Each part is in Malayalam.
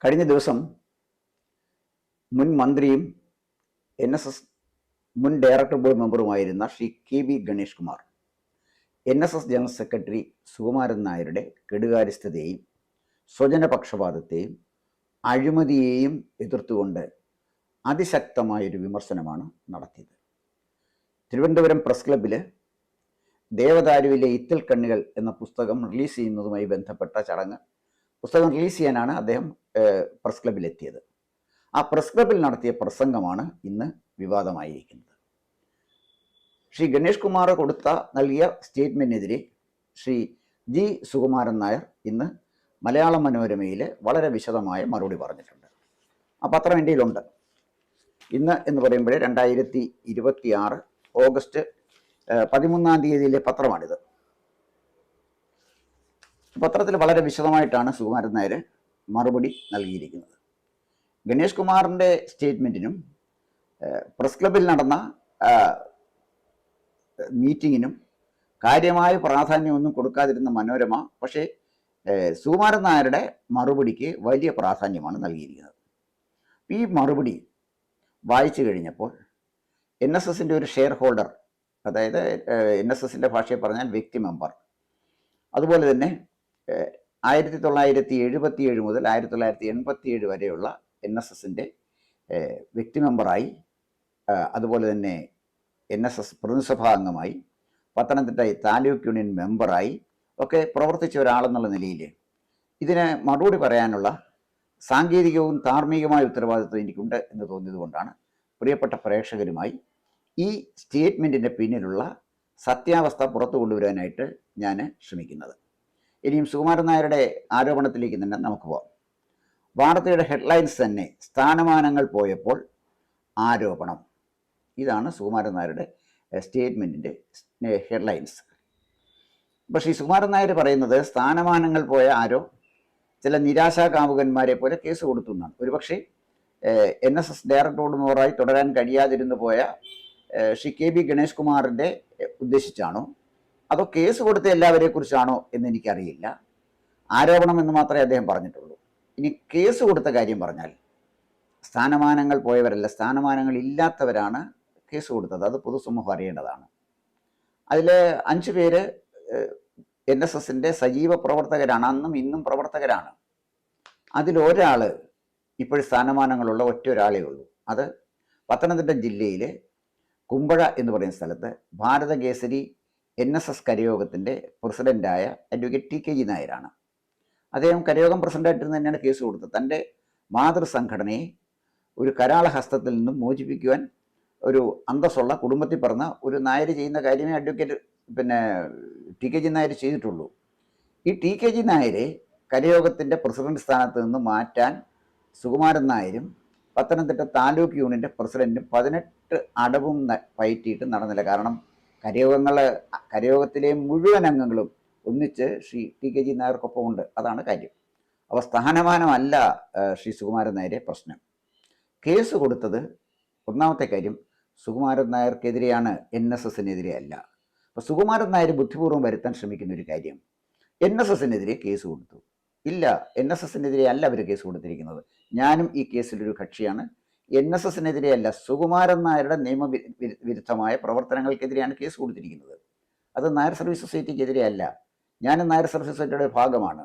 കഴിഞ്ഞ ദിവസം മുൻ മന്ത്രിയും NSS മുൻ ഡയറക്ടർ ബോർഡ് മെമ്പറുമായിരുന്ന Shri KB Ganesh Kumar NSS general secretary Sukumaran നായരുടെ കെടുകാര്യസ്ഥതയെയും സ്വജനപക്ഷപാതത്തെയും അഴിമതിയെയും എതിർത്തുകൊണ്ട് അതിശക്തമായൊരു വിമർശനമാണ് നടത്തിയത്. തിരുവനന്തപുരം പ്രസ് ക്ലബ്ബിൽ ദേവദാരുവിലെ ഇത്തിൽ കണ്ണികൾ എന്ന പുസ്തകം റിലീസ് ചെയ്യുന്നതുമായി ബന്ധപ്പെട്ട ചടങ്ങ് പുസ്തകം റിലീസ് ചെയ്യാനാണ് അദ്ദേഹം പ്രസ് ക്ലബ്ബിലെത്തിയത്. ആ പ്രസ് ക്ലബ്ബിൽ നടത്തിയ പ്രസംഗമാണ് ഇന്ന് വിവാദമായിരിക്കുന്നത്. ശ്രീ ഗണേഷ് കുമാർ നൽകിയ സ്റ്റേറ്റ്മെൻറ്റിനെതിരെ ശ്രീ G സുകുമാരൻ നായർ ഇന്ന് മലയാള മനോരമയിൽ വളരെ വിശദമായ മറുപടി പറഞ്ഞിട്ടുണ്ട്. ആ പത്രം എൻ്റെ കയ്യിലുണ്ട്. ഇന്ന് എന്ന് പറയുമ്പോൾ 2026 ഓഗസ്റ്റ് 13-ാം തീയതിയിലെ പത്രമാണിത്. പത്രത്തിൽ വളരെ വിശദമായിട്ടാണ് സുകുമാരൻ നായർ മറുപടി നൽകിയിരിക്കുന്നത്. ഗണേഷ് കുമാറിൻ്റെ സ്റ്റേറ്റ്മെൻറ്റിനും പ്രസ് ക്ലബിൽ നടന്ന മീറ്റിങ്ങിനും കാര്യമായ പ്രാധാന്യമൊന്നും കൊടുക്കാതിരുന്ന മനോരമ പക്ഷേ സുകുമാരൻ നായരുടെ മറുപടിക്ക് വലിയ പ്രാധാന്യമാണ് നൽകിയിരിക്കുന്നത്. ഈ മറുപടി വായിച്ചു കഴിഞ്ഞപ്പോൾ NSSൻ്റെ ഒരു ഷെയർ ഹോൾഡർ, അതായത് NSSൻ്റെ ഭാഷയിൽ പറഞ്ഞാൽ വ്യക്തി മെമ്പർ, അതുപോലെ തന്നെ 1977 മുതൽ 1987 വരെയുള്ള NSSൻ്റെ വ്യക്തി മെമ്പറായി, അതുപോലെ തന്നെ NSS പ്രതിനിധിസഭാ അംഗമായി, പത്തനംതിട്ട താലൂക്ക് യൂണിയൻ മെമ്പറായി ഒക്കെ പ്രവർത്തിച്ച ഒരാളെന്നുള്ള നിലയിൽ ഇതിന് മറുപടി പറയാനുള്ള സാങ്കേതികവും ധാർമ്മികമായ ഉത്തരവാദിത്വം എനിക്കുണ്ട് എന്ന് തോന്നിയതുകൊണ്ടാണ് പ്രിയപ്പെട്ട പ്രേക്ഷകരുമായി ഈ സ്റ്റേറ്റ്മെൻറ്റിൻ്റെ പിന്നിലുള്ള സത്യാവസ്ഥ പുറത്തു കൊണ്ടുവരാനായിട്ട് ഞാൻ ശ്രമിക്കുന്നത്. ഇനിയും സുകുമാരൻ നായരുടെ ആരോപണത്തിലേക്ക് തന്നെ നമുക്ക് പോകാം. വാർത്തയുടെ ഹെഡ്ലൈൻസ് തന്നെ സ്ഥാനമാനങ്ങൾ പോയപ്പോൾ ആരോപണം. ഇതാണ് സുകുമാരൻ നായരുടെ സ്റ്റേറ്റ്മെൻറ്റിൻ്റെ ഹെഡ്ലൈൻസ്. പക്ഷേ ഈ സുകുമാരൻ നായർ പറയുന്നത് സ്ഥാനമാനങ്ങൾ പോയ ആരോ ചില നിരാശാകാമുകന്മാരെ പോലെ കേസ് കൊടുത്തു എന്നാണ്. ഒരുപക്ഷെ NSS ഡയറക്ടർ ബോർഡ് മെമ്പറായി തുടരാൻ കഴിയാതിരുന്നു പോയ ശ്രീ KB ഗണേഷ് കുമാറിൻ്റെ ഉദ്ദേശിച്ചാണോ അതോ കേസ് കൊടുത്ത എല്ലാവരെ കുറിച്ചാണോ എന്ന് എനിക്കറിയില്ല. ആരോപണം എന്ന് മാത്രമേ അദ്ദേഹം പറഞ്ഞിട്ടുള്ളൂ. ഇനി കേസ് കൊടുത്ത കാര്യം പറഞ്ഞാൽ സ്ഥാനമാനങ്ങൾ പോയവരല്ല, സ്ഥാനമാനങ്ങൾ ഇല്ലാത്തവരാണ് കേസ് കൊടുത്തത്. അത് പൊതുസമൂഹം അറിയേണ്ടതാണ്. അതിൽ 5 പേര് NSSൻ്റെ സജീവ പ്രവർത്തകരാണ്, അന്നും ഇന്നും പ്രവർത്തകരാണ്. അതിലൊരാൾ ഇപ്പോഴും സ്ഥാനമാനങ്ങളുള്ള ഒറ്റ ഒരാളേ ഉള്ളൂ. അത് പത്തനംതിട്ട ജില്ലയിലെ കുമ്പഴ എന്ന് പറയുന്ന സ്ഥലത്ത് ഭാരതകേസരി NSS കരയോഗത്തിൻ്റെ പ്രസിഡൻ്റായ അഡ്വക്കേറ്റ് TKG നായരാണ്. അദ്ദേഹം കരയോഗം പ്രസിഡൻ്റായിട്ടിരുന്ന് തന്നെയാണ് കേസ് കൊടുത്തത്. തൻ്റെ മാതൃസംഘടനയെ ഒരു കരാളഹസ്തത്തിൽ നിന്നും മോചിപ്പിക്കുവാൻ ഒരു അന്തസ്സുള്ള കുടുംബത്തിൽ പറഞ്ഞ ഒരു നായർ ചെയ്യുന്ന കാര്യമേ അഡ്വക്കേറ്റ് TKG നായർ ചെയ്തിട്ടുള്ളൂ. ഈ TKG നായരെ കരയോഗത്തിൻ്റെ പ്രസിഡന്റ് സ്ഥാനത്ത് നിന്ന് മാറ്റാൻ സുകുമാരൻ നായരും പത്തനംതിട്ട താലൂക്ക് യൂണിയൻ്റെ പ്രസിഡൻറ്റും 18 അടവും പയറ്റിയിട്ട് നടന്നില്ല. കാരണം കരയോഗത്തിലെ മുഴുവൻ അംഗങ്ങളും ഒന്നിച്ച് ശ്രീ TKG നായർക്കൊപ്പം ഉണ്ട്. അതാണ് കാര്യം. അപ്പോൾ സ്ഥാനമാനമല്ല ശ്രീ സുകുമാരൻ നായരെ പ്രശ്നം. കേസ് കൊടുത്തത്, ഒന്നാമത്തെ കാര്യം, സുകുമാരൻ നായർക്കെതിരെയാണ്, NSSനെതിരെ അല്ല. അപ്പോൾ സുകുമാരൻ നായർ ബുദ്ധിപൂർവ്വം വരുത്താൻ ശ്രമിക്കുന്ന ഒരു കാര്യം, NSSനെതിരെ കേസ് കൊടുത്തു. ഇല്ല, NSSനെതിരെ അല്ല അവർ കേസ് കൊടുത്തിരിക്കുന്നത്. ഞാനും ഈ കേസിലൊരു കക്ഷിയാണ്. NSSനെതിരെ അല്ല, സുകുമാരൻ നായരുടെ നിയമവിരുദ്ധമായ പ്രവർത്തനങ്ങൾക്കെതിരെയാണ് കേസ് കൊടുത്തിരിക്കുന്നത്. അത് നായർ സർവീസ് സൊസൈറ്റിക്കെതിരെ അല്ല. ഞാനും നായർ സർവീസ് സൊസൈറ്റിയുടെ ഭാഗമാണ്.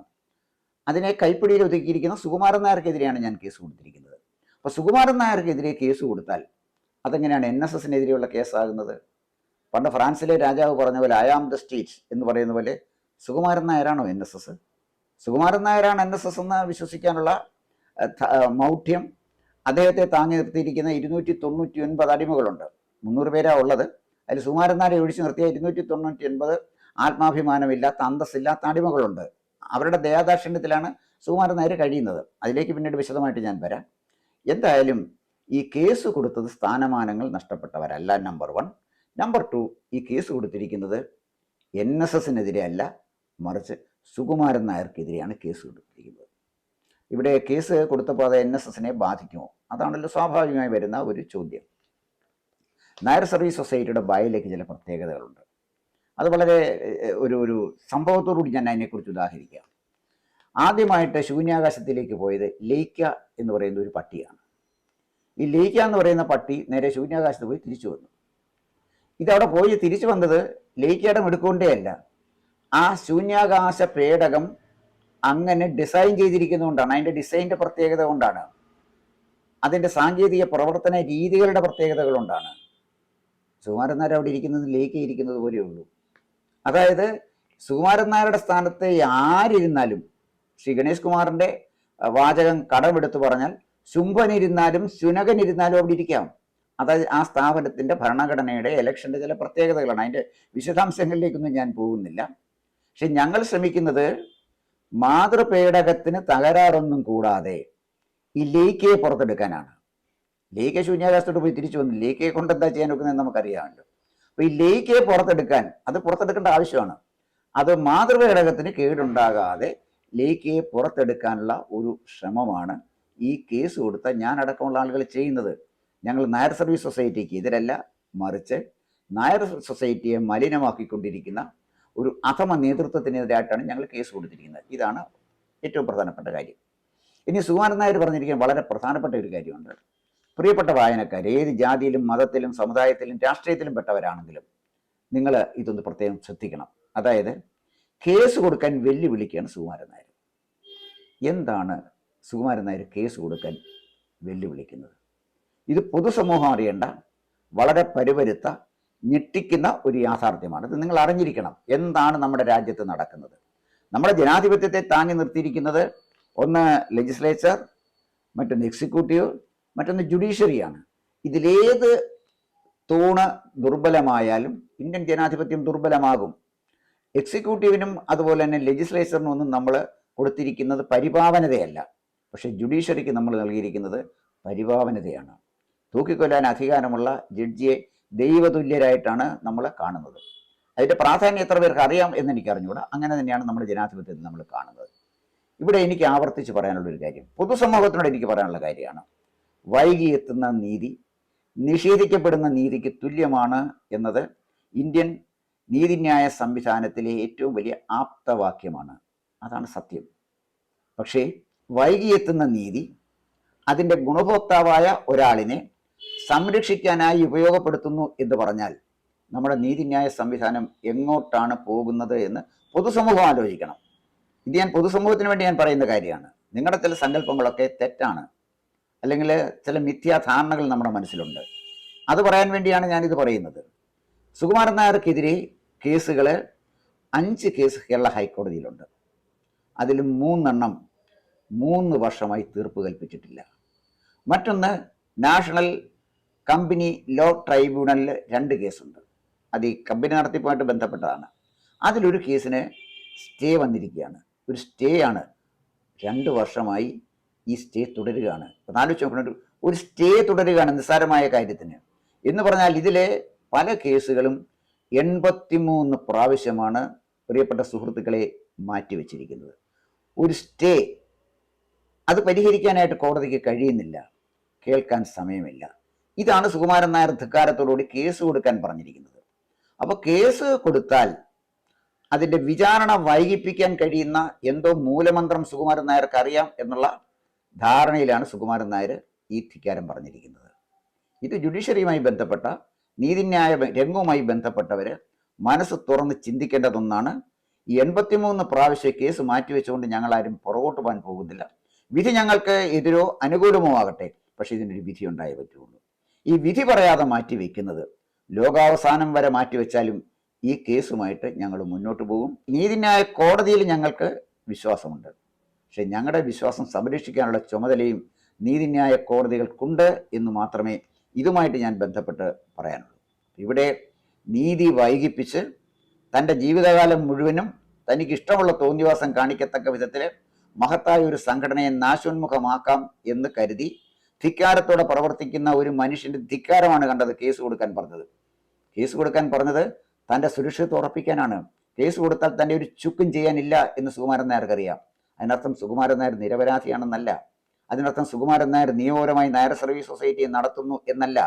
അതിനെ കൈപ്പിടിയിൽ ഒതുക്കിയിരിക്കുന്ന സുകുമാരൻ നായർക്കെതിരെയാണ് ഞാൻ കേസ് കൊടുത്തിരിക്കുന്നത്. അപ്പോൾ സുകുമാരൻ നായർക്കെതിരെ കേസ് കൊടുത്താൽ അതെങ്ങനെയാണ് NSSനെതിരെയുള്ള കേസാകുന്നത്? പണ്ട് ഫ്രാൻസിലെ രാജാവ് പറഞ്ഞ പോലെ I am the state എന്ന് പറയുന്ന പോലെ സുകുമാരൻ നായരാണോ NSS? സുകുമാരൻ നായരാണ് NSS എന്ന് വിശ്വസിക്കാനുള്ള മൗഢ്യം അദ്ദേഹത്തെ താങ്ങി നിർത്തിയിരിക്കുന്ന 299 അടിമകളുണ്ട്. 300 പേരാണ് ഉള്ളത്. അതിൽ സുകുമാരൻ നായരെ ഒഴിച്ചു നിർത്തിയ 299 ആത്മാഭിമാനമില്ലാത്ത, അന്തസ്സില്ലാത്ത അടിമകളുണ്ട്. അവരുടെ ദയാദാക്ഷിണ്യത്തിലാണ് സുകുമാരൻ നായർ കഴിയുന്നത്. അതിലേക്ക് പിന്നീട് വിശദമായിട്ട് ഞാൻ വരാം. എന്തായാലും ഈ കേസ് കൊടുത്തത് സ്ഥാനമാനങ്ങൾ നഷ്ടപ്പെട്ടവരല്ല, നമ്പർ 1. നമ്പർ 2, ഈ കേസ് കൊടുത്തിരിക്കുന്നത് NSSനെതിരെ അല്ല, മറിച്ച് സുകുമാരൻ നായർക്കെതിരെയാണ് കേസ് കൊടുത്തിരിക്കുന്നത്. ഇവിടെ കേസ് കൊടുത്തപ്പോൾ അത് NSSനെ ബാധിക്കുമോ? അതാണല്ലോ സ്വാഭാവികമായി വരുന്ന ഒരു ചോദ്യം. നായർ സർവീസ് സൊസൈറ്റിയുടെ ബയോയിലേക്ക് ചില പ്രത്യേകതകളുണ്ട്. അത് വളരെ ഒരു സംഭവത്തോടുകൂടി ഞാൻ അതിനെക്കുറിച്ച് ഉദാഹരിക്കാം. ആദ്യമായിട്ട് ശൂന്യാകാശത്തിലേക്ക് പോയത് ലേക്ക എന്ന് പറയുന്ന ഒരു പട്ടിയാണ്. ഈ ലേക്ക എന്ന് പറയുന്ന പട്ടി നേരെ ശൂന്യാകാശത്ത് പോയി തിരിച്ചു വന്നു. ഇതവിടെ പോയി തിരിച്ചു വന്നത് ലേക്കയുടെ മിടുക്കൊണ്ടേ അല്ല, ആ ശൂന്യാകാശ പേടകം അങ്ങനെ ഡിസൈൻ ചെയ്തിരിക്കുന്നതുകൊണ്ടാണ്, അതിൻ്റെ ഡിസൈൻ്റെ പ്രത്യേകത കൊണ്ടാണ്, അതിൻ്റെ സാങ്കേതിക പ്രവർത്തന രീതികളുടെ പ്രത്യേകതകൾ കൊണ്ടാണ് സുകുമാരൻ നായർ അവിടെ ഇരിക്കുന്നത് ലേക്ക് ഇരിക്കുന്നത് പോലെയുള്ളൂ. അതായത് സുകുമാരൻ നായരുടെ സ്ഥാനത്ത് ആരിരുന്നാലും, ശ്രീ ഗണേഷ് കുമാറിൻ്റെ വാചകം കടമെടുത്ത് പറഞ്ഞാൽ, ശുംഭനിരുന്നാലും ശുനകനിരുന്നാലും അവിടെ ഇരിക്കാം. അതായത് ആ സ്ഥാപനത്തിൻ്റെ ഭരണഘടനയുടെ ഇലക്ഷൻ്റെ ചില പ്രത്യേകതകളാണ്. അതിൻ്റെ വിശദാംശങ്ങളിലേക്കൊന്നും ഞാൻ പോകുന്നില്ല. പക്ഷെ ഞങ്ങൾ ശ്രമിക്കുന്നത് മാതൃപേടകത്തിന് തകരാറൊന്നും കൂടാതെ ഈ ലേക്കയെ പുറത്തെടുക്കാനാണ്. ലേക്ക ശൂന്യാകാശത്തോട്ട് പോയി തിരിച്ചു വന്നു, ലേക്കയെ കൊണ്ട് എന്താ ചെയ്യാൻ നോക്കുന്നതെന്ന് നമുക്കറിയാമല്ലോ. അപ്പോൾ ഈ ലേക്കയെ പുറത്തെടുക്കാൻ, അത് പുറത്തെടുക്കേണ്ട ആവശ്യമാണ്. അത് മാതൃപേടകത്തിന് കേടുണ്ടാകാതെ ലേക്കയെ പുറത്തെടുക്കാനുള്ള ഒരു ശ്രമമാണ് ഈ കേസ് കൊടുത്ത ഞാൻ അടക്കമുള്ള ആളുകൾ ചെയ്യുന്നത്. ഞങ്ങൾ നായർ സർവീസ് സൊസൈറ്റിക്ക് എതിരല്ല, മറിച്ച് നായർ സൊസൈറ്റിയെ മലിനമാക്കിക്കൊണ്ടിരിക്കുന്ന ഒരു അധമ നേതൃത്വത്തിനെതിരായിട്ടാണ് ഞങ്ങൾ കേസ് കൊടുത്തിരിക്കുന്നത്. ഇതാണ് ഏറ്റവും പ്രധാനപ്പെട്ട കാര്യം. ഇനി സുകുമാരൻ നായർ പറഞ്ഞിരിക്കുന്ന വളരെ പ്രധാനപ്പെട്ട ഒരു കാര്യമുണ്ട്. പ്രിയപ്പെട്ട വായനക്കാർ, ഏത് ജാതിയിലും മതത്തിലും സമുദായത്തിലും രാഷ്ട്രീയത്തിലും പെട്ടവരാണെങ്കിലും നിങ്ങൾ ഇതൊന്ന് പ്രത്യേകം ശ്രദ്ധിക്കണം. അതായത് കേസ് കൊടുക്കാൻ വെല്ലുവിളിക്കുകയാണ് സുകുമാരൻ നായർ. എന്താണ് സുകുമാരൻ നായർ കേസ് കൊടുക്കാൻ വെല്ലുവിളിക്കുന്നത്? ഇത് പൊതുസമൂഹം അറിയേണ്ട വളരെ പരുപരുത്ത ഞെട്ടിക്കുന്ന ഒരു യാഥാർത്ഥ്യമാണ്. ഇത് നിങ്ങൾ അറിഞ്ഞിരിക്കണം. എന്താണ് നമ്മുടെ രാജ്യത്ത് നടക്കുന്നത്? നമ്മുടെ ജനാധിപത്യത്തെ താങ്ങി നിർത്തിയിരിക്കുന്നത് ഒന്ന് ലെജിസ്ലേച്ചർ, മറ്റൊന്ന് എക്സിക്യൂട്ടീവ്, മറ്റൊന്ന് ജുഡീഷ്യറിയാണ്. ഇതിലേത് തൂണ് ദുർബലമായാലും ഇന്ത്യൻ ജനാധിപത്യം ദുർബലമാകും. എക്സിക്യൂട്ടീവിനും അതുപോലെ തന്നെ ലെജിസ്ലേച്ചറിനും ഒന്നും നമ്മൾ കൊടുത്തിരിക്കുന്നത് പരിപാവനതയല്ല, പക്ഷേ ജുഡീഷ്യറിക്ക് നമ്മൾ നൽകിയിരിക്കുന്നത് പരിപാവനതയാണ്. തൂക്കിക്കൊല്ലാൻ അധികാരമുള്ള ജഡ്ജിയെ ദൈവതുല്യരായിട്ടാണ് നമ്മൾ കാണുന്നത്. അതിൻ്റെ പ്രാധാന്യം എത്ര പേർക്ക് അറിയാം എന്ന് എനിക്ക് അറിഞ്ഞുകൂടാ. അങ്ങനെ തന്നെയാണ് നമ്മുടെ ജനാധിപത്യത്തിൽ നമ്മൾ കാണുന്നത്. ഇവിടെ എനിക്ക് ആവർത്തിച്ച് പറയാനുള്ളൊരു കാര്യം, പൊതുസമൂഹത്തിനോട് എനിക്ക് പറയാനുള്ള കാര്യമാണ്, വൈകി എത്തുന്ന നീതി നിഷേധിക്കപ്പെടുന്ന നീതിക്ക് തുല്യമാണ് എന്നത് ഇന്ത്യൻ നീതിന്യായ സംവിധാനത്തിലെ ഏറ്റവും വലിയ ആപ്തവാക്യമാണ്. അതാണ് സത്യം. പക്ഷേ വൈകിയെത്തുന്ന നീതി അതിൻ്റെ ഗുണഭോക്താവായ ഒരാളിനെ സംരക്ഷിക്കാനായി ഉപയോഗപ്പെടുത്തുന്നു എന്ന് പറഞ്ഞാൽ നമ്മുടെ നീതിന്യായ സംവിധാനം എങ്ങോട്ടാണ് പോകുന്നത് എന്ന് പൊതുസമൂഹം ആലോചിക്കണം. ഇത് ഞാൻ പൊതുസമൂഹത്തിന് വേണ്ടി ഞാൻ പറയുന്ന കാര്യമാണ്. നിങ്ങളുടെ ചില സങ്കല്പങ്ങളൊക്കെ തെറ്റാണ്, അല്ലെങ്കിൽ ചില മിഥ്യാധാരണകൾ നമ്മുടെ മനസ്സിലുണ്ട്. അത് പറയാൻ വേണ്ടിയാണ് ഞാനിത് പറയുന്നത്. സുകുമാരൻ നായർക്കെതിരെ കേസുകൾ 5 കേസ് കേരള ഹൈക്കോടതിയിലുണ്ട്. അതിൽ 3 3 വർഷമായി തീർപ്പ് കൽപ്പിച്ചിട്ടില്ല. മറ്റൊന്ന് നാഷണൽ കമ്പനി ലോ ട്രൈബ്യൂണലിൽ 2 കേസുണ്ട്. അത് ഈ കമ്പനി നടത്തിപ്പുമായിട്ട് ബന്ധപ്പെട്ടതാണ്. അതിലൊരു കേസിന് സ്റ്റേ വന്നിരിക്കുകയാണ്. ഒരു സ്റ്റേ ആണ്, 2 വർഷമായി ഈ സ്റ്റേ തുടരുകയാണ്. ആലോചിച്ച് നോക്കണം, ഒരു സ്റ്റേ തുടരുകയാണ് നിസ്സാരമായ കാര്യത്തിന് എന്ന് പറഞ്ഞാൽ. ഇതിലെ പല കേസുകളും 83 പ്രാവശ്യമാണ് പ്രിയപ്പെട്ട സുഹൃത്തുക്കളെ മാറ്റിവെച്ചിരിക്കുന്നത്. ഒരു സ്റ്റേ അത് പരിഹരിക്കാനായിട്ട് കോടതിക്ക് കഴിയുന്നില്ല, കേൾക്കാൻ സമയമില്ല. ഇതാണ് സുകുമാരൻ നായർ ധിക്കാരത്തോടുകൂടി കേസ് കൊടുക്കാൻ പറഞ്ഞിരിക്കുന്നത്. അപ്പോൾ കേസ് കൊടുത്താൽ അതിൻ്റെ വിചാരണ വൈകിപ്പിക്കാൻ കഴിയുന്ന എന്തോ മൂലമന്ത്രം സുകുമാരൻ നായർക്ക് അറിയാം എന്നുള്ള ധാരണയിലാണ് സുകുമാരൻ നായർ ഈ ധിക്കാരം പറഞ്ഞിരിക്കുന്നത്. ഇത് ജുഡീഷ്യറിയുമായി ബന്ധപ്പെട്ട നീതിന്യായ രംഗവുമായി ബന്ധപ്പെട്ടവർ മനസ്സ് തുറന്ന് ചിന്തിക്കേണ്ടതൊന്നാണ്. ഈ 83 പ്രാവശ്യം കേസ് മാറ്റിവെച്ചുകൊണ്ട് ഞങ്ങളാരും പുറകോട്ട് പോകാൻ പോകുന്നില്ല. വിധി ഞങ്ങൾക്ക് എതിരോ അനുകൂലമോ ആകട്ടെ, പക്ഷേ ഇതിനൊരു വിധി ഉണ്ടായേ പറ്റുള്ളൂ. ഈ വിധി പറയാതെ മാറ്റിവെക്കുന്നത് ലോകാവസാനം വരെ മാറ്റിവെച്ചാലും ഈ കേസുമായിട്ട് ഞങ്ങൾ മുന്നോട്ട് പോകും. നീതിന്യായ കോടതിയിൽ ഞങ്ങൾക്ക് വിശ്വാസമുണ്ട്, പക്ഷെ ഞങ്ങളുടെ വിശ്വാസം സംരക്ഷിക്കാനുള്ള ചുമതലയും നീതിന്യായ കോടതികൾക്കുണ്ട് എന്ന് മാത്രമേ ഇതുമായിട്ട് ഞാൻ ബന്ധപ്പെട്ട് പറയാനുള്ളൂ. ഇവിടെ നീതി വൈകിപ്പിച്ച് തൻ്റെ ജീവിതകാലം മുഴുവനും തനിക്കിഷ്ടമുള്ള തോന്നിവാസം കാണിക്കത്തക്ക വിധത്തിൽ മഹത്തായ ഒരു സംഘടനയെ നാശോന്മുഖമാക്കാം എന്ന് കരുതി ധിക്കാരത്തോടെ പ്രവർത്തിക്കുന്ന ഒരു മനുഷ്യൻ്റെ ധിക്കാരമാണ് കണ്ടത് കേസ് കൊടുക്കാൻ പറഞ്ഞത്. കേസ് കൊടുക്കാൻ പറഞ്ഞത് തൻ്റെ സുരക്ഷിതത്വം ഉറപ്പിക്കാനാണ്. കേസ് കൊടുത്താൽ തൻ്റെ ഒരു ചുക്കും ചെയ്യാനില്ല എന്ന് സുകുമാരൻ നായർക്കറിയാം. അതിനർത്ഥം സുകുമാരൻ നായർ നിരപരാധിയാണെന്നല്ല. അതിനർത്ഥം സുകുമാരൻ നായർ നിയമപരമായി നായർ സർവീസ് സൊസൈറ്റി നടത്തുന്നു എന്നല്ല.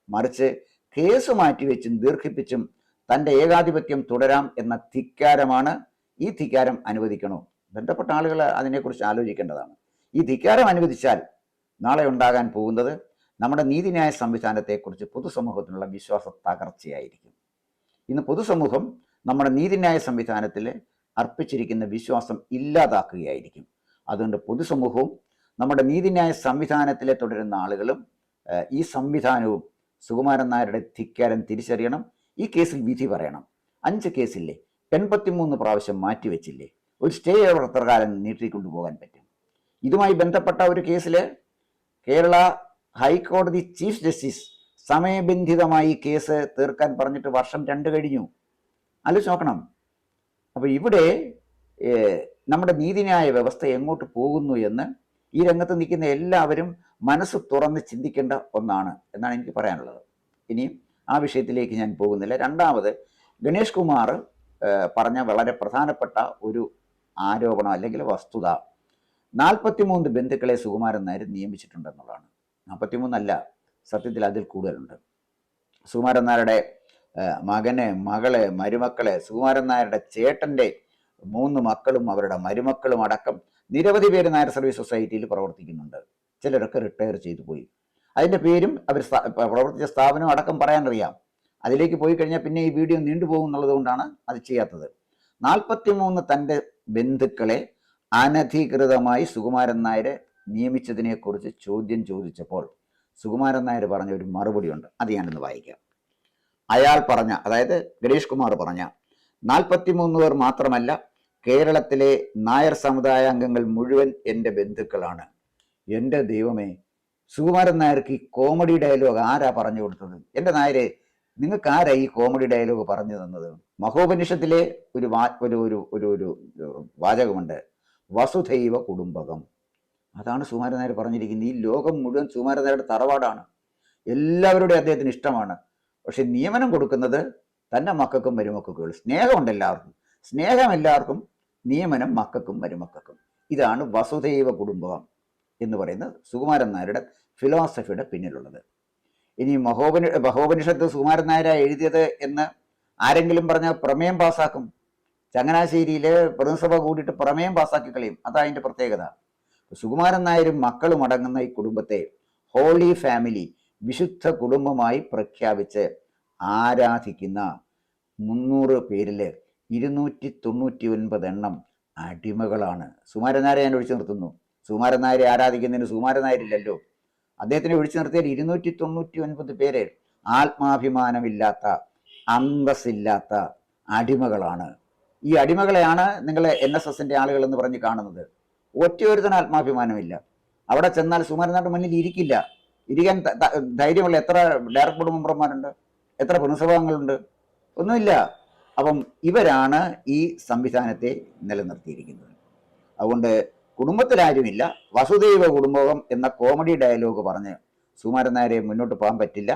മറിച്ച് കേസ് മാറ്റിവെച്ചും ദീർഘിപ്പിച്ചും തൻ്റെ ഏകാധിപത്യം തുടരാം എന്ന ധിക്കാരമാണ്. ഈ ധിക്കാരം അനുവദിക്കണോ? ബന്ധപ്പെട്ട ആളുകൾ അതിനെക്കുറിച്ച് ആലോചിക്കേണ്ടതാണ്. ഈ ധിക്കാരം അനുവദിച്ചാൽ നാളെ ഉണ്ടാകാൻ പോകുന്നത് നമ്മുടെ നീതിന്യായ സംവിധാനത്തെക്കുറിച്ച് പൊതുസമൂഹത്തിനുള്ള വിശ്വാസ തകർച്ചയായിരിക്കും. ഇന്ന് പൊതുസമൂഹം നമ്മുടെ നീതിന്യായ സംവിധാനത്തിൽ അർപ്പിച്ചിരിക്കുന്ന വിശ്വാസം ഇല്ലാതാക്കുകയായിരിക്കും. അതുകൊണ്ട് പൊതുസമൂഹവും നമ്മുടെ നീതിന്യായ സംവിധാനത്തിലെ തുടരുന്ന ആളുകളും ഈ സംവിധാനവും സുകുമാരൻ നായരുടെ ധിക്കാരം തിരിച്ചറിയണം. ഈ കേസിൽ വിധി പറയണം. 5 കേസില്ലേ, 83 പ്രാവശ്യം മാറ്റിവെച്ചില്ലേ, ഒരു സ്റ്റേ എത്ര കാലം നീട്ടിക്കൊണ്ടുപോകാൻ പറ്റും? ഇതുമായി ബന്ധപ്പെട്ട ഒരു കേസിൽ കേരള ഹൈക്കോടതി ചീഫ് ജസ്റ്റിസ് സമയബന്ധിതമായി കേസ് തീർക്കാൻ പറഞ്ഞിട്ട് വർഷം 2 കഴിഞ്ഞു. ആലോചിച്ച് നോക്കണം. അപ്പോൾ ഇവിടെ നമ്മുടെ നീതിന്യായ വ്യവസ്ഥ എങ്ങോട്ട് പോകുന്നു എന്ന് ഈ രംഗത്ത് നിൽക്കുന്ന എല്ലാവരും മനസ്സ് തുറന്ന് ചിന്തിക്കേണ്ട ഒന്നാണ് എന്നാണ് എനിക്ക് പറയാനുള്ളത്. ഇനിയും ആ വിഷയത്തിലേക്ക് ഞാൻ പോകുന്നില്ല. രണ്ടാമത്, ഗണേഷ് കുമാർ പറഞ്ഞ വളരെ പ്രധാനപ്പെട്ട ഒരു ആരോപണം അല്ലെങ്കിൽ വസ്തുത, 43 ബന്ധുക്കളെ സുകുമാരൻ നായർ നിയമിച്ചിട്ടുണ്ടെന്നുള്ളതാണ്. 43 അല്ല, സത്യത്തിൽ അതിൽ കൂടുതലുണ്ട്. സുകുമാരൻ നായരുടെ മകന്, മകള്, മരുമക്കളെ, സുകുമാരൻ നായരുടെ ചേട്ടൻ്റെ 3 മക്കളും അവരുടെ മരുമക്കളും അടക്കം നിരവധി പേര് നായർ സർവീസ് സൊസൈറ്റിയിൽ പ്രവർത്തിക്കുന്നുണ്ട്. ചിലരൊക്കെ റിട്ടയർ ചെയ്തു പോയി. അതിൻ്റെ പേരും അവർ പ്രവർത്തിച്ച സ്ഥാപനം അടക്കം പറയാനറിയാം. അതിലേക്ക് പോയി കഴിഞ്ഞാൽ പിന്നെ ഈ വീഡിയോ നീണ്ടുപോകും എന്നുള്ളത് കൊണ്ടാണ് അത് ചെയ്യാത്തത്. 43 തൻ്റെ ബന്ധുക്കളെ അനധികൃതമായി സുകുമാരൻ നായർ നിയമിച്ചതിനെക്കുറിച്ച് ചോദ്യം ചോദിച്ചപ്പോൾ സുകുമാരൻ നായർ പറഞ്ഞ ഒരു മറുപടിയുണ്ട്. അത് ഞാനൊന്ന് വായിക്കാം. അയാൾ പറഞ്ഞ, അതായത് ഗണേഷ് കുമാർ പറഞ്ഞ 43 പേർ മാത്രമല്ല, കേരളത്തിലെ നായർ സമുദായ അംഗങ്ങൾ മുഴുവൻ എൻ്റെ ബന്ധുക്കളാണ്. എൻ്റെ ദൈവമേ, സുകുമാരൻ നായർക്ക് ഈ കോമഡി ഡയലോഗ് ആരാ പറഞ്ഞു കൊടുത്തത്? എൻ്റെ നായരെ, നിങ്ങൾക്ക് ആരാ ഈ കോമഡി ഡയലോഗ് പറഞ്ഞു തന്നത്? മഹോപനിഷത്തിലെ ഒരു വാചകമുണ്ട്, വസുധൈവ കുടുംബകം. അതാണ് സുകുമാരൻ നായർ പറഞ്ഞിരിക്കുന്നത്. ഈ ലോകം മുഴുവൻ സുകുമാരൻ നായരുടെ തറവാടാണ്. എല്ലാവരുടെയും അദ്ദേഹത്തിന് ഇഷ്ടമാണ്. പക്ഷെ നിയമനം കൊടുക്കുന്നത് തൻ്റെ മക്കൾക്കും മരുമക്കൾക്കും. സ്നേഹമുണ്ട് എല്ലാവർക്കും, സ്നേഹം എല്ലാവർക്കും, നിയമനം മക്കൾക്കും മരുമക്കൾക്കും. ഇതാണ് വസുധൈവ കുടുംബകം എന്ന് പറയുന്നത് സുകുമാരൻ നായരുടെ ഫിലോസഫിയുടെ പിന്നിലുള്ളത്. ഇനി മഹോപനിഷത്ത് സുകുമാരൻ നായരാ എഴുതിയത് എന്ന് ആരെങ്കിലും പറഞ്ഞാൽ പ്രമേയം പാസ്സാക്കും. ചങ്ങനാശ്ശേരിയിൽ പ്രതിനിധിസഭ കൂടിയിട്ട് പ്രമേയം പാസ്സാക്കി കളയും. അതാ അതിൻ്റെ പ്രത്യേകത. സുകുമാരൻ നായരും മക്കളും അടങ്ങുന്ന ഈ കുടുംബത്തെ ഹോളി ഫാമിലി, വിശുദ്ധ കുടുംബമായി പ്രഖ്യാപിച്ച് ആരാധിക്കുന്ന 300 പേരിൽ 299 എണ്ണം അടിമകളാണ്. സുകുമാരൻ നായരെ ഞാൻ ഒഴിച്ചു നിർത്തുന്നു. സുകുമാരൻ നായരെ ആരാധിക്കുന്നതിന് സുകുമാരൻ നായരില്ലല്ലോ. അദ്ദേഹത്തിനെ ഒഴിച്ചു നിർത്തിയാൽ 299 പേര് ആത്മാഭിമാനമില്ലാത്ത, അന്തസ്സില്ലാത്ത അടിമകളാണ്. ഈ അടിമകളെയാണ് നിങ്ങൾ NSSന്റെ ആളുകൾ എന്ന് പറഞ്ഞ് കാണുന്നത്. ഒറ്റയൊരുത്തന് ആത്മാഭിമാനമില്ല. അവിടെ ചെന്നാൽ സുകുമാരൻ നായരുടെ മുന്നിൽ ഇരിക്കില്ല. ഇരിക്കാൻ ധൈര്യമുള്ള എത്ര ഡയറക്ട് ബോർഡ് മെമ്പർമാരുണ്ട്? എത്ര പുനഃസഭാംഗങ്ങളുണ്ട്? ഒന്നുമില്ല. അപ്പം ഇവരാണ് ഈ സംവിധാനത്തെ നിലനിർത്തിയിരിക്കുന്നത്. അതുകൊണ്ട് കുടുംബത്തിലാരുമില്ല. വസുദൈവ കുടുംബകം എന്ന കോമഡി ഡയലോഗ് പറഞ്ഞ് സുകുമാരൻ നായരെ മുന്നോട്ട് പോകാൻ പറ്റില്ല.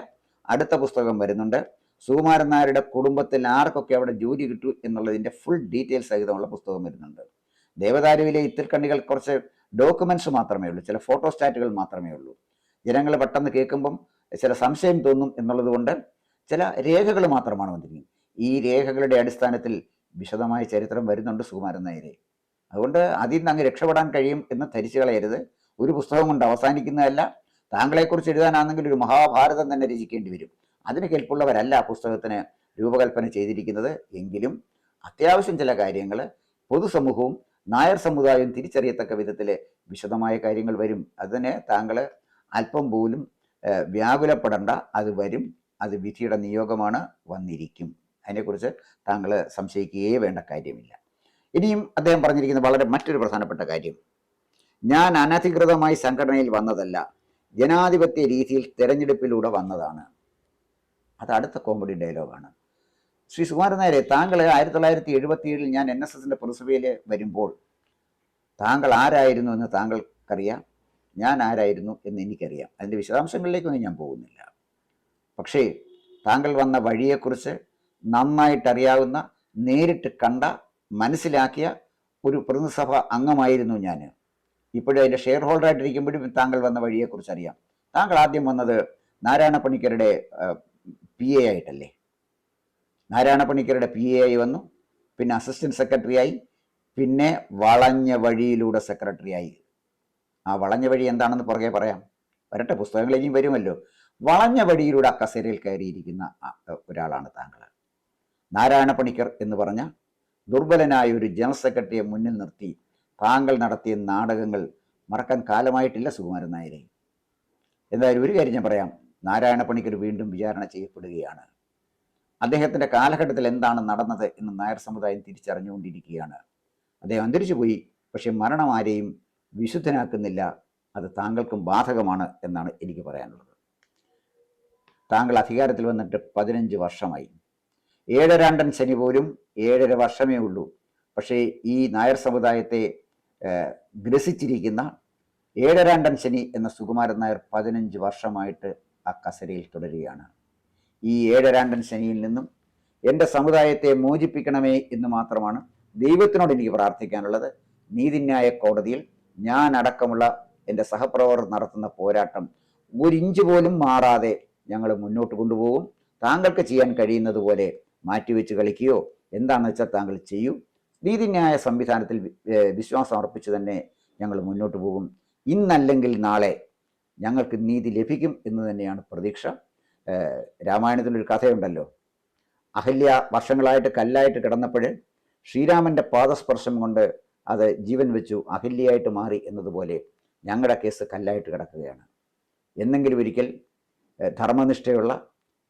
അടുത്ത പുസ്തകം വരുന്നുണ്ട്. സുകുമാരൻ നായരുടെ കുടുംബത്തിൽ ആർക്കൊക്കെ അവിടെ ജോലി കിട്ടു എന്നുള്ളതിൻ്റെ ഫുൾ ഡീറ്റെയിൽസ് സഹിതമുള്ള പുസ്തകം വരുന്നുണ്ട്. ദേവദാരുവിലെ ഇത്തിൽക്കണ്ണികൾ കുറച്ച് ഡോക്യുമെന്റ്സ് മാത്രമേ ഉള്ളൂ, ചില ഫോട്ടോസ്റ്റാറ്റുകൾ മാത്രമേ ഉള്ളൂ. ജനങ്ങൾ പെട്ടെന്ന് കേൾക്കുമ്പം ചില സംശയം തോന്നും എന്നുള്ളത് കൊണ്ട് ചില രേഖകൾ മാത്രമാണ് വന്നിരിക്കുന്നത്. ഈ രേഖകളുടെ അടിസ്ഥാനത്തിൽ വിശദമായ ചരിത്രം വരുന്നുണ്ട് സുകുമാരൻ നായരെ. അതുകൊണ്ട് അതിൽ നിന്ന് അങ്ങ് രക്ഷപ്പെടാൻ കഴിയും എന്ന് ധരിച്ചു കളയരുത്. ഒരു പുസ്തകം കൊണ്ട് അവസാനിക്കുന്നതല്ല. താങ്കളെക്കുറിച്ച് എഴുതാനാണെങ്കിൽ ഒരു മഹാഭാരതം തന്നെ രചിക്കേണ്ടി വരും. അതിന് കെൽപ്പുള്ളവരല്ല ആ പുസ്തകത്തിന് രൂപകൽപ്പന ചെയ്തിരിക്കുന്നത്. എങ്കിലും അത്യാവശ്യം ചില കാര്യങ്ങൾ പൊതുസമൂഹവും നായർ സമുദായവും തിരിച്ചറിയത്തക്ക വിധത്തിൽ വിശദമായ കാര്യങ്ങൾ വരും. അതിന് താങ്കൾ അല്പം പോലും വ്യാകുലപ്പെടേണ്ട. അത് വരും. അത് വിധിയുടെ നിയോഗമാണ്, വന്നിരിക്കും. അതിനെക്കുറിച്ച് താങ്കൾ സംശയിക്കുകയേ വേണ്ട കാര്യമില്ല. ഇനിയും അദ്ദേഹം പറഞ്ഞിരിക്കുന്ന വളരെ മറ്റൊരു പ്രധാനപ്പെട്ട കാര്യം, ഞാൻ അനധികൃതമായി സംഘടനയിൽ വന്നതല്ല, ജനാധിപത്യ രീതിയിൽ തെരഞ്ഞെടുപ്പിലൂടെ വന്നതാണ്. അത് അടുത്ത കോമഡി ഡയലോഗാണ്. ശ്രീ സുകുമാരൻ നായരെ, താങ്കൾ 1977 ഞാൻ NSSന്റെ പുനഃസഭയിൽ വരുമ്പോൾ താങ്കൾ ആരായിരുന്നു എന്ന് താങ്കൾക്കറിയാം, ഞാൻ ആരായിരുന്നു എന്ന് എനിക്കറിയാം. അതിൻ്റെ വിശദാംശങ്ങളിലേക്കൊന്നും ഞാൻ പോകുന്നില്ല. പക്ഷേ താങ്കൾ വന്ന വഴിയെക്കുറിച്ച് നന്നായിട്ടറിയാവുന്ന, നേരിട്ട് കണ്ട, മനസ്സിലാക്കിയ ഒരു പ്രതിനിധിസഭ അംഗമായിരുന്നു ഞാൻ. ഇപ്പോഴും അതിൻ്റെ ഷെയർ ഹോൾഡറായിട്ടിരിക്കുമ്പോഴും താങ്കൾ വന്ന വഴിയെക്കുറിച്ച് അറിയാം. താങ്കൾ ആദ്യം വന്നത് നാരായണ പണിക്കരുടെ PA ആയിട്ടല്ലേ? നാരായണ പണിക്കരുടെ PA ആയി വന്നു, പിന്നെ അസിസ്റ്റന്റ് സെക്രട്ടറി ആയി, പിന്നെ വളഞ്ഞ വഴിയിലൂടെ സെക്രട്ടറിയായി. ആ വളഞ്ഞ വഴി എന്താണെന്ന് പുറകെ പറയാം, വരട്ടെ, പുസ്തകങ്ങൾ ഇനിയും വരുമല്ലോ. വളഞ്ഞ വഴിയിലൂടെ ആ കസേരയിൽ കയറിയിരിക്കുന്ന ഒരാളാണ് താങ്കൾ. നാരായണ പണിക്കർ എന്ന് പറഞ്ഞ ദുർബലനായ ഒരു ജനറൽ സെക്രട്ടറിയെ മുന്നിൽ നിർത്തി താങ്കൾ നടത്തിയ നാടകങ്ങൾ മറക്കാൻ കാലമായിട്ടില്ല സുകുമാരൻ നായരെ. എന്തായാലും ഒരു കാര്യം ഞാൻ പറയാം, നാരായണ പണിക്കർ വീണ്ടും വിചാരണ ചെയ്യപ്പെടുകയാണ്. അദ്ദേഹത്തിൻ്റെ കാലഘട്ടത്തിൽ എന്താണ് നടന്നത് എന്ന് നായർ സമുദായം തിരിച്ചറിഞ്ഞുകൊണ്ടിരിക്കുകയാണ്. അദ്ദേഹം അന്തരിച്ചു പോയി, പക്ഷെ മരണം ആരെയും വിശുദ്ധനാക്കുന്നില്ല. അത് താങ്കൾക്കും ബാധകമാണ് എന്നാണ് എനിക്ക് പറയാനുള്ളത്. താങ്കൾ അധികാരത്തിൽ വന്നിട്ട് 15 വർഷമായി. 7 ശനി പോലും 7.5 വർഷമേ ഉള്ളൂ. പക്ഷേ ഈ നായർ സമുദായത്തെ ഗ്രസിച്ചിരിക്കുന്ന 7 ശനി എന്ന സുകുമാരൻ നായർ 15 വർഷമായിട്ട് ആ കസരയിൽ തുടരുകയാണ്. ഈ 7 ശനിയിൽ നിന്നും എൻ്റെ സമുദായത്തെ മോചിപ്പിക്കണമേ എന്ന് മാത്രമാണ് ദൈവത്തിനോട് എനിക്ക് പ്രാർത്ഥിക്കാനുള്ളത്. നീതിന്യായ കോടതിയിൽ ഞാൻ അടക്കമുള്ള എൻ്റെ സഹപ്രവർത്തകർ നടത്തുന്ന പോരാട്ടം 1 ഇഞ്ച് പോലും മാറാതെ ഞങ്ങൾ മുന്നോട്ട് കൊണ്ടുപോകും. താങ്കൾക്ക് ചെയ്യാൻ കഴിയുന്നത് പോലെ മാറ്റിവെച്ച് കളിക്കുകയോ എന്താണെന്ന് വെച്ചാൽ താങ്കൾ ചെയ്യൂ. നീതിന്യായ സംവിധാനത്തിൽ വിശ്വാസം അർപ്പിച്ച് തന്നെ ഞങ്ങൾ മുന്നോട്ട് പോകും. ഇന്നല്ലെങ്കിൽ നാളെ ഞങ്ങൾക്ക് നീതി ലഭിക്കും എന്ന് തന്നെയാണ് പ്രതീക്ഷ. രാമായണത്തിലൊരു കഥയുണ്ടല്ലോ, അഹല്യ വർഷങ്ങളായിട്ട് കല്ലായിട്ട് കിടന്നപ്പോൾ ശ്രീരാമൻ്റെ പാദസ്പർശം കൊണ്ട് അത് ജീവൻ വെച്ചു, അഹല്യയായിട്ട് മാറി എന്നതുപോലെ ഞങ്ങളുടെ കേസ് കല്ലായിട്ട് കിടക്കുകയാണ്. എന്നെങ്കിലും ഒരിക്കൽ ധർമ്മനിഷ്ഠയുള്ള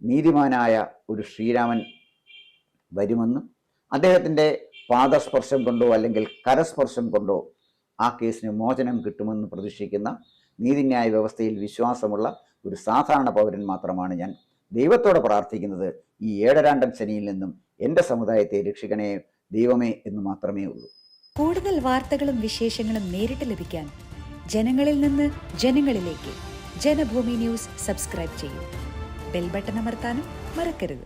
നീതിമാനായ ഒരു ശ്രീരാമൻ വരുമെന്നും അദ്ദേഹത്തിൻ്റെ പാദസ്പർശം കൊണ്ടോ അല്ലെങ്കിൽ കരസ്പർശം കൊണ്ടോ ആ കേസിന് മോചനം കിട്ടുമെന്ന് പ്രതീക്ഷിക്കുന്ന നീതിന്യായ വ്യവസ്ഥയിൽ വിശ്വാസമുള്ള ഒരു സാധാരണ പൗരൻ മാത്രമാണ് ഞാൻ. ദൈവത്തോട് പ്രാർത്ഥിക്കുന്നത് ഈ 7 ശനിയിൽ നിന്നും എൻ്റെ സമുദായത്തെ രക്ഷിക്കണേ ദൈവമേ എന്ന് മാത്രമേ ഉള്ളൂ. കൂടുതൽ വാർത്തകളും വിശേഷങ്ങളും നേരിട്ട് ലഭിക്കാൻ ജനങ്ങളിൽ നിന്ന് ജനങ്ങളിലേക്ക് ജനഭൂമി ന്യൂസ് സബ്സ്ക്രൈബ് ചെയ്യൂ. ബെൽ ബട്ടൺ അമർത്താനും മറക്കരുത്.